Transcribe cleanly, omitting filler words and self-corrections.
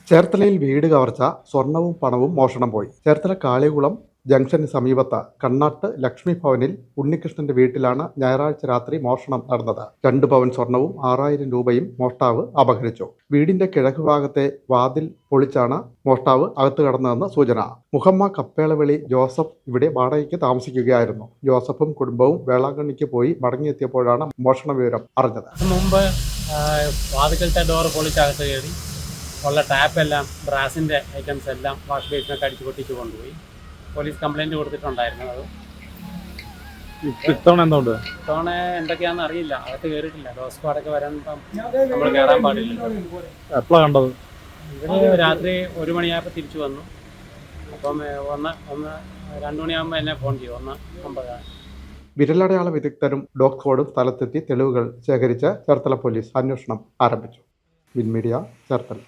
ചേർത്തലയിൽ വീട് കവർച്ച, സ്വർണവും പണവും മോഷണം പോയി. ചേർത്തല കാളികുളം ജംഗ്ഷന് സമീപത്ത് കണ്ണാട്ട് ലക്ഷ്മി ഭവനിൽ ഉണ്ണികൃഷ്ണന്റെ വീട്ടിലാണ് ഞായറാഴ്ച രാത്രി മോഷണം നടന്നത്. 2 പവൻ സ്വർണവും 6000 രൂപയും മോഷ്ടാവ് അപഹരിച്ചു. വീടിന്റെ കിഴക്കുഭാഗത്തെ വാതിൽ പൊളിച്ചാണ് മോഷ്ടാവ് അകത്ത് കടന്നതെന്ന് സൂചന. മുഹമ്മ കപ്പേളവിളി ജോസഫ് ഇവിടെ വാടകയ്ക്ക് താമസിക്കുകയായിരുന്നു. ജോസഫും കുടുംബവും വേളാങ്കണ്ണിക്ക് പോയി മടങ്ങിയെത്തിയപ്പോഴാണ് മോഷണ വിവരം അറിഞ്ഞത്. മുമ്പ് വാതിക്കലത്തെ ഡോർ പൊളിച്ചകത്ത് കയറി ഉള്ള ടാപ്പെല്ലാം ബ്രാസിൻ്റെ ഐറ്റംസ് എല്ലാം വാഷ് ബേസിനൊക്കെ അടിച്ച് പൊട്ടിച്ച് കൊണ്ടുപോയി. പോലീസ് കംപ്ലൈൻറ്റ് കൊടുത്തിട്ടുണ്ടായിരുന്നു. അത് ഇത്തവണ എന്തൊക്കെയാണെന്ന് അറിയില്ല, അകത്ത് കയറിയിട്ടില്ല. ഡോസ് സ്ക്വാഡൊക്കെ വരാൻ നമ്മൾ കയറാൻ പാടില്ല. എപ്പോഴാണ് കണ്ടത്? ഇവര് രാത്രി 1 മണിയായപ്പോൾ തിരിച്ചു വന്നു. അപ്പം 2 മണിയാകുമ്പോൾ എന്നെ ഫോൺ ചെയ്തു. 1:50. വിരലടയാള വിദഗ്ധരും ഡോഗ് സ്ക്വാഡും സ്ഥലത്തെത്തി തെളിവുകൾ ശേഖരിച്ച് ചേർത്തല പോലീസ് അന്വേഷണം ആരംഭിച്ചു. വിൻമീഡിയ, ചേർത്തല.